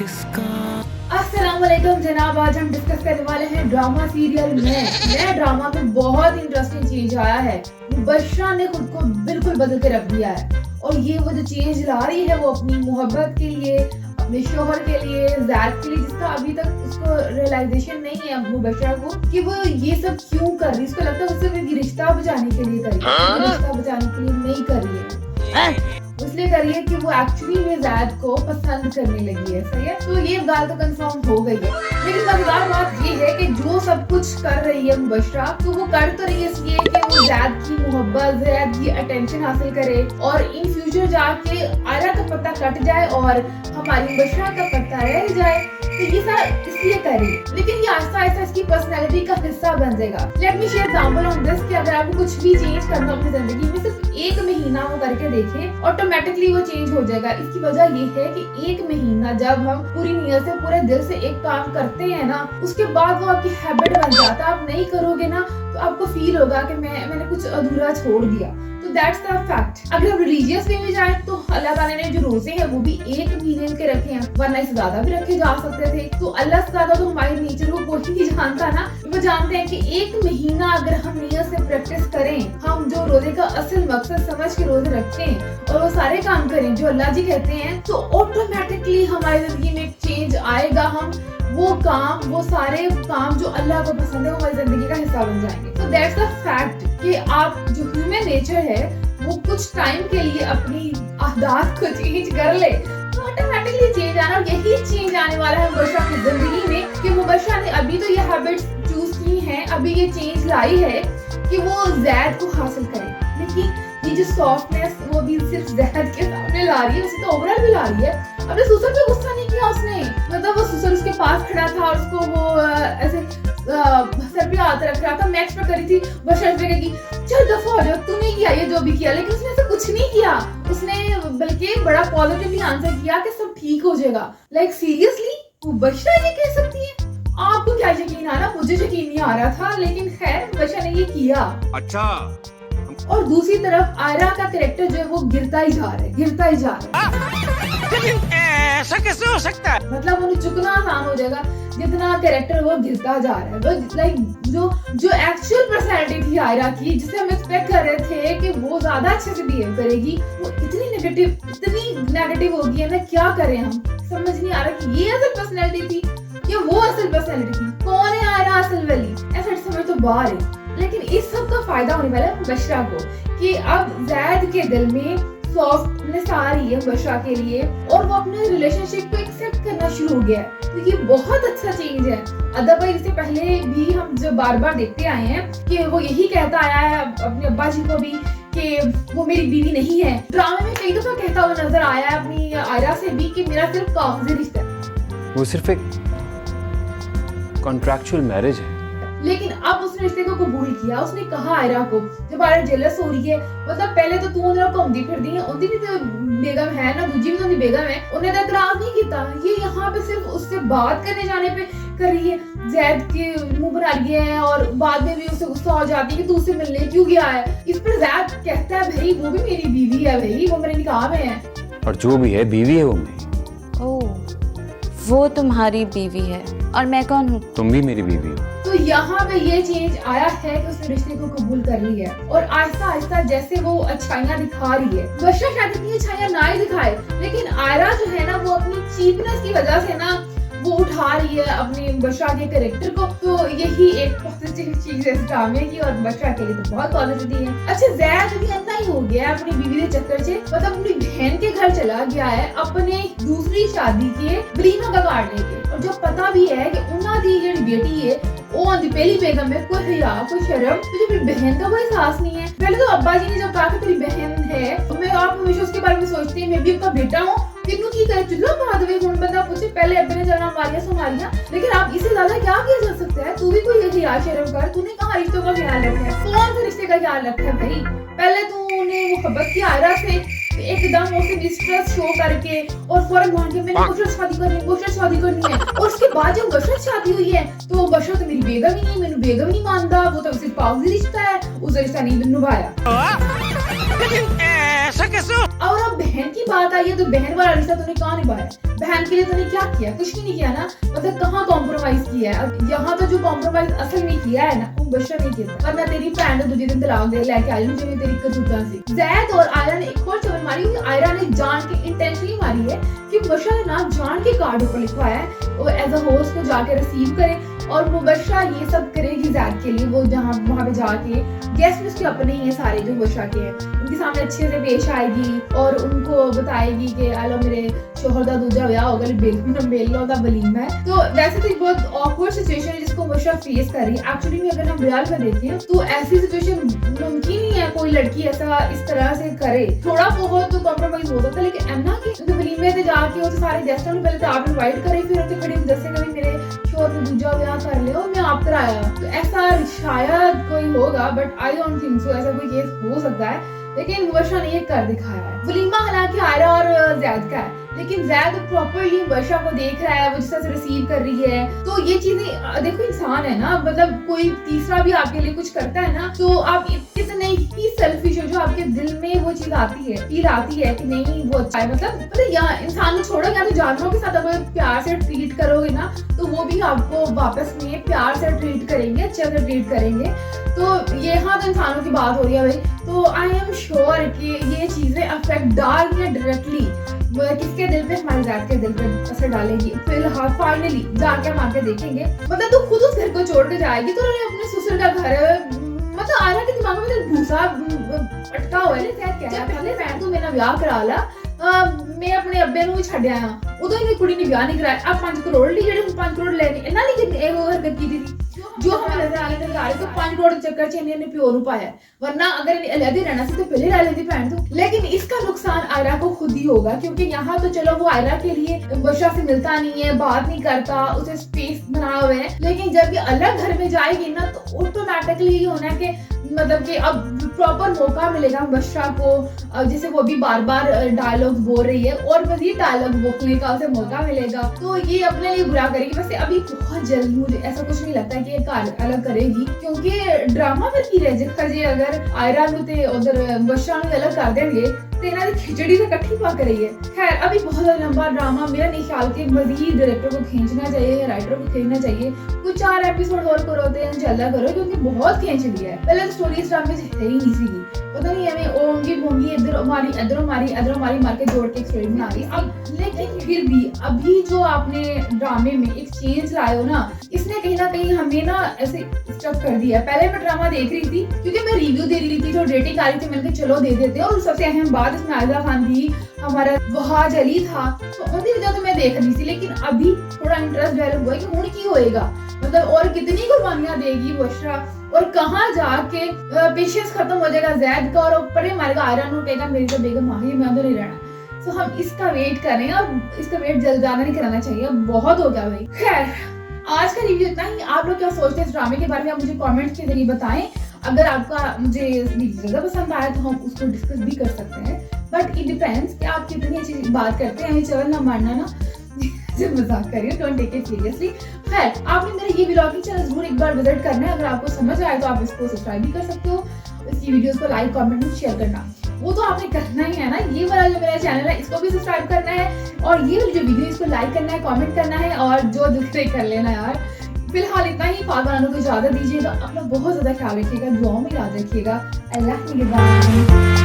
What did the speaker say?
अस्सलामुअलैकुम जनाब, आज हम डिस्कस करने वाले हैं ड्रामा सीरियल में। नए ड्रामा में बहुत इंटरेस्टिंग चेंज आया है। मुबश्शरा ने खुद को बिल्कुल बदल के रख दिया है और ये वो जो चेंज ला रही है वो अपनी मोहब्बत के लिए, अपने शोहर के लिए, ज़ैद के लिए, जिसका अभी तक उसको रियलाइजेशन नहीं है मुबश्शरा को कि वो ये सब क्यों कर रही है। उसको लगता है उससे कोई रिश्ता बचाने के लिए कर रही है, रिश्ता बचाने के लिए नहीं कर रही है। इसलिए करिए कि वो एक्चुअली में ज़ैद को पसंद करने लगी है। सही है, तो ये बात तो कंफर्म हो गई है। लेकिन मजेदार बात ये है कि जो सब कुछ कर रही है मुबश्शरा, तो वो कर तो रही है इसलिए कि वो ज़ैद की मोहब्बत, ज़ैद की अटेंशन हासिल करे और इन फ्यूचर जाके आयरा का पता कट जाए और हमारी मुबश्शरा का पता रह जाए। तो ये सारा इसलिए कर रही है, लेकिन ये आहिस्ता आहिस्ता इसकी पर्सनैलिटी का हिस्सा बन जाएगा। Let me share example on this कि अगर आपको कुछ भी चेंज करना अपनी जिंदगी में, सिर्फ एक महीना वो करके देखें, ऑटोमेटिकली वो चेंज हो जाएगा। इसकी वजह ये है कि एक महीना जब हम पूरी नियत से, पूरे दिल से एक काम करते हैं ना, उसके बाद वो आपकी हैबिट बन जाता है। आप नहीं करोगे ना तो आपको फील होगा कि मैंने कुछ अधूरा छोड़ दिया। तो दैट्स द फैक्ट। अगर हम रिलीजियस वे में जाए तो अल्लाह ताला ने जो रोजे हैं वो भी एक महीने के रखे हैं, वरना इससे ज्यादा भी रखे जा सकते थे। तो अल्लाह से ज्यादा तो हमारे नेचर को कोई नहीं जानता ना। वो जानते हैं कि एक महीना अगर हम नियत से प्रैक्टिस करें, हम जो रोजे का असल मकसद समझ के रोजे रखें और वो सारे काम करें जो अल्लाह जी कहते हैं, तो ऑटोमेटिकली हमारी जिंदगी में एक चेंज आएगा। हम वो काम, वो सारे काम जो अल्लाह को पसंद है, वो हमारी जिंदगी का हिस्सा बन जाएंगे। तो दैट्स द फैक्ट कि आप जो ह्यूमन नेचर है वो कुछ टाइम के लिए अपनी आदत को चेंज कर ले तो ऑटोमेटिकली चेंज आना। और यही चेंज आने वाला है मुबश्शरा की जिंदगी में कि मुबश्शरा ने अभी तो ये हैबिट्स चूज की हैं, अभी ये चेंज लाई है कि वो ज़ैद को हासिल करे। लेकिन ये जो सॉफ्टनेस वो भी सिर्फ ज़ैद के सामने ला रही है, उसे तो ओवरऑल भी ला रही है। अपने सुसर पे गुस्सा नहीं किया उसने, मतलब वो सुसर उसके पास खड़ा था और उसको वो ऐसे सर पे हाथ रख रहा था, मैक्स पे करी थी, बशर पे कही चल दफा हो जाओ, तूने किया ये जो भी किया। लेकिन उसने ऐसा कुछ नहीं किया, उसने बल्कि बड़ा पॉजिटिवली आंसर किया कि सब ठीक हो जाएगा। लाइक सीरियसली मुबश्शरा ये कह सकती है? आपको क्या यकीन आ रहा? मुझे यकीन नहीं आ रहा था, लेकिन खैर मुबश्शरा ने ये किया। अच्छा। और दूसरी तरफ आयरा का कैरेक्टर जो है वो गिरता ही जा रहा है, गिरता ही जा रहा है। ऐसा कैसे हो सकता है? मतलब उन्हें चुकना आसान हो जाएगा जितना कैरेक्टर वो गिरता जा रहा है। वो लाइक जो एक्चुअल पर्सनैलिटी थी आयरा की, जिसे हम एक्सपेक्ट कर रहे थे कि वो ज्यादा अच्छे से बिहेव करेगी, वो इतनी नेगेटिव हो गई है ना। क्या करें हम, समझ नहीं आ रहा कि ये असल पर्सनैलिटी थी या वो असल पर्सनैलिटी थी। कौन है आयरा असल वाली, ऐसा समझ तो बाहर है। लेकिन इस सब का फायदा होने वाला है मुबश्शरा को कि अब ज़ैद के दिल में सॉफ्टनेस आ रही है मुबश्शरा के लिए और वो अपने रिलेशनशिप को एक्सेप्ट करना शुरू हो गया है। तो ये बहुत अच्छा चेंज है। अदरवाइज इससे पहले भी हम जो बार बार देखते आए हैं कि वो यही कहता आया है अपने अब्बा जी को भी कि वो मेरी बीवी नहीं है। ड्रामे में कई दफा कहता हुआ नजर आया है अपनी आयरा से भी कि मेरा सिर्फ कागजी रिश्ता है, वो सिर्फ एक कॉन्ट्रैक्चुअल मैरिज है। लेकिन अब उसने रिश्ते को कबूल किया। उसने कहा आयरा को, जब आयरा जेलस हो रही है, मतलब पहले तो तू उधर घूमती फिरदी है, उनकी भी तो बेगम है ना, दूसरी भी तो बेगम है, उन्हें तो एतराज नहीं किया। ये यहाँ पे सिर्फ उससे बात करने जाने पे कर रही है, ज़ैद के मुंह बना रही है और बाद में भी उससे गुस्सा हो जाती है कि तू उससे मिलने क्यों गया है। इस पर ज़ैद कहता है भाई वो भी मेरी बीवी है, भाई वो मेरे निकाह में है। और जो भी है बीवी है वो मेरी। ओह, वो तुम्हारी बीवी है और मैं कौन हूँ? तुम भी मेरी बीवी हो। तो यहाँ पे ये चेंज आया है कि उसने रिश्ते को कबूल कर लिया है और आहिस्ता आहिस्ता जैसे वो अच्छाइयाँ दिखा रही है। मुबश्शरा शायद इतनी अच्छाइयाँ ना ही दिखाए, लेकिन आयरा जो है ना वो अपनी चीपनेस की वजह से ना वो उठा रही है अपने मुबश्शरा के कैरेक्टर को। तो यही एक पॉजिटिव चीज है इस ड्रामे की और मुबश्शरा के लिए तो बहुत पॉजिटिव है। अच्छा, ज़ैद भी अंधा ही हो गया है अपनी बीवी के चक्कर से, मतलब अपनी बहन के घर चला गया है अपने दूसरी शादी के वलीमा का कार्ड लेके। और जो पता भी है कि उन्ना दी जो बेटी है वो आंधी पहली बेगम में कोई हया कोई शर्म, तुझे अपनी बहन का कोई एहसास नहीं है। पहले तो अब्बा जी ने जब कहा कि तेरी बहन है, तो मैं आप हमेशा उसके बारे में सोचते हैं मैं भी आपका बेटा हूँ, किन्नू की करे चुल्ला मार दे। कौन बंदा पूछे पहले अब्बे ने जाना मारिया सो मारिया, लेकिन आप इससे ज्यादा क्या किया जा सकता है? तू भी कोई हया शर्म कर, तूने कहा रिश्तों का ख्याल रखा है, कौन सा रिश्ते का ख्याल रखा है भाई? पहले तूने मोहब्बत की आयरा से एकदम उसे डिस्ट्रेस शो करके और फौरन मान के मैंने मुबश्शरा शादी करनी है और उसके बाद जब मुबश्शरा शादी हुई है तो मुबश्शरा तो मेरी बेगम ही नहीं, मैंने बेगम नहीं मानता, वो तो सिर्फ कागजी रिश्ता है, उस रिश्ता नहीं निभाया। ऐसा कैसे? और अब बहन की बात आई है तो बहन वाला रिश्ता तूने कहाँ निभाया? बहन के लिए तूने क्या किया? कुछ भी नहीं किया ना। मतलब कहाँ कॉम्प्रोमाइज किया है? अब यहाँ तो जो कॉम्प्रोमाइज असल में किया है ना वो बशरा नहीं किया। और मैं तेरी भैन को दूसरे दिन तलाक दे लेके आई हूँ जो तेरी कसूता से। जैद और आयरा ने एक और चवन मारी क्योंकि आयरा ने जान के इंटेंशनली मारी है कि बशरा ने नाम जान के कार्ड ऊपर लिखवाया है वो एज अ होस्ट को जाके रिसीव करे और वो बशरा ये सब करेगी जैद के लिए। वो जहाँ वहाँ पे जाके गेस्ट उसके अपने ही है सारे जो बशरा के हैं उनके सामने अच्छे से पेश आएगी और उनको बताएगी कि आलो मेरे शोहर का दूसरा ब्याह होगा मेला का वलीमा है। तो वैसे तो बहुत ऑकवर्ड सिचुएशन है जिसको बशरा फेस कर रही है। एक्चुअली में अगर हम रियल में देखें तो ऐसी सिचुएशन मुमकिन ही है कोई लड़की ऐसा इस तरह से करे। थोड़ा बहुत तो कॉम्प्रोमाइज हो सकता है लेकिन एना की वलीमे से जाके वो तो सारे गेस्टों ने पहले तो आप इनवाइट करे फिर उनके खड़ी जैसे कभी मेरे शोहर को दूसरा ब्याह कर ले मैं आप कराया। तो ऐसा शायद कोई होगा but I don't think so ऐसा कोई केस हो सकता है लेकिन बशरा ने ये कर दिखाया है। वलीमा हालांकि आयरा और जैद का है लेकिन जैद प्रॉपरली बशरा को देख रहा है वो जिस तरह से रिसीव कर रही है। तो ये चीजें देखो इंसान है ना मतलब कोई तीसरा भी आपके लिए कुछ करता है ना तो आप कितने ही सेल्फिश हो जो आपके दिल में वो चीज आती है फील आती है कि नहीं वो अच्छा है। मतलब यहाँ इंसान को छोड़ो या तो जानवरों के साथ अगर प्यार से ट्रीट करोगे ना तो वो भी आपको वापस में प्यार से ट्रीट करेंगे अच्छे से ट्रीट करेंगे। तो यहाँ तो इंसानों की बात हो रही है भाई। तो आई एम श्योर कि ये चीजें अफेक्ट डायरेक्टली या डायरेक्टली किसके दिल पे हमारे जात के दिल पे असर डालेगी। फिलहाल फाइनली जाके हम आके देखेंगे मतलब तू खुद उस घर को छोड़ के जाएगी तो उन्होंने अपने ससुर का घर मतलब आयरा के दिमाग में भूसा अटका हुआ है क्या तू मेरा ब्याह करा ला मैं अपने अब्बे ਨੂੰ ਛੱਡ ਆਇਆ ਉਦੋਂ ਹੀ ਕੁੜੀ ਨੇ ਵਿਆਹ ਨਹੀਂ ਕਰਾਇਆ ਆ 5 ਕਰੋੜ ਲਈ ਜਿਹੜੇ 5 ਕਰੋੜ ਲੈ ਕੇ ਇਹਨਾਂ ਨੇ ਕਿ ਇਹ ਹਰਕਤ ਕੀਤੀ ਸੀ जो हमें नजर आने लग रहा है तो 5 करोड़ चक्कर च इन्हें प्यो नु पाया वरना अगर इन्हें अलग रहना सी तो पहले रह लेती बहन तो। लेकिन इसका नुकसान आयरा को खुद ही होगा क्योंकि यहाँ तो चलो वो आयरा के लिए बशरा से मिलता नहीं है बात नहीं करता उसे स्पेस बना हुआ है लेकिन जब ये अलग घर में जाएगी ना तो ऑटोमेटिकली ये होना कि मतलब कि अब प्रॉपर मौका मिलेगा बशरा को जिसे वो भी बार बार डायलॉग बोल रही है और मजीद डायलॉग बोलने का उसे मौका मिलेगा तो ये अपने लिए बुरा करेगी। वैसे अभी बहुत जल्द मुझे ऐसा कुछ नहीं लगता कि अलग करेगी क्योंकि ड्रामा फिर की रह जिखा जी अगर आयरा नु ते उधर बशरा नु अलग कर देंगे तो इन्हां दी खिचड़ी तो इकट्ठी पक रही है। खैर अभी बहुत लंबा ड्रामा मेरा नहीं ख्याल कि मजीद डायरेक्टर को खींचना चाहिए या राइटर को खींचना चाहिए कुछ 4 एपिसोड और करो तो इंशाल्लाह करो क्योंकि बहुत खींच लिया है। पहले तो स्टोरी इस ड्रामे से है ही नहीं सी पता नहीं हमें ओंगी बोंगी इधर मारी मार के जोड़ के एक स्टोरी बना दी। अब लेकिन फिर भी अभी जो आपने ड्रामे में एक चेंज लाए हो ना इसने कहीं ना कहीं हमें ना ऐसे स्टक कर दिया। पहले मैं ड्रामा देख रही थी क्योंकि मैं रिव्यू दे रही थी जो रेटिंग आ रही थी मैंने चलो दे देते और सबसे अहम बात इसमें आयजा खान थी हमारा वहाज अली था तो उनकी वजह तो मैं देख रही थी। लेकिन अभी थोड़ा इंटरेस्ट डेवलप हुआ कि हूं की होएगा मतलब और कितनी कुर्बानियां देगी बशरा और कहाँ जाके पेशेंस खत्म हो जाएगा जैद का और ऊपर मारेगा आयरा नु कहेगा मेरी तो बेगम आ गई मैं तो नहीं रहना। सो हम इसका वेट कर रहे हैं और इसका वेट जल्द ज्यादा नहीं कराना चाहिए बहुत हो गया भाई। खैर आज का रिव्यू इतना ही। आप लोग क्या सोचते हैं इस ड्रामे के बारे में आप मुझे कमेंट्स के जरिए बताएं। अगर आपका मुझे ज्यादा पसंद आया तो हम उसको डिस्कस भी कर सकते हैं बट इट डिपेंड्स कि आप कितनी अच्छी बात करते हैं। चल ना मानना ना मजाक कर रही हूँ डोंट टेक इट सीरियसली। खैर आपने मेरे ये व्लॉगिंग चैनल जरूर एक बार विजिट करना है। अगर आपको समझ आए तो आप इसको सब्सक्राइब भी कर सकते हो इसकी वीडियोस को लाइक कमेंट में शेयर करना वो तो आपने करना ही है ना। ये वाला जो मेरा चैनल है इसको भी सब्सक्राइब करना है और ये वाली जो वीडियो इसको लाइक करना है कमेंट करना है और जो दिल से कर लेना यार। फिलहाल इतना ही। पागल को इजाजत दीजिएगा अपना बहुत ज्यादा ख्याल रखिएगा दुआओं में याद रखिएगा। अल्लाह के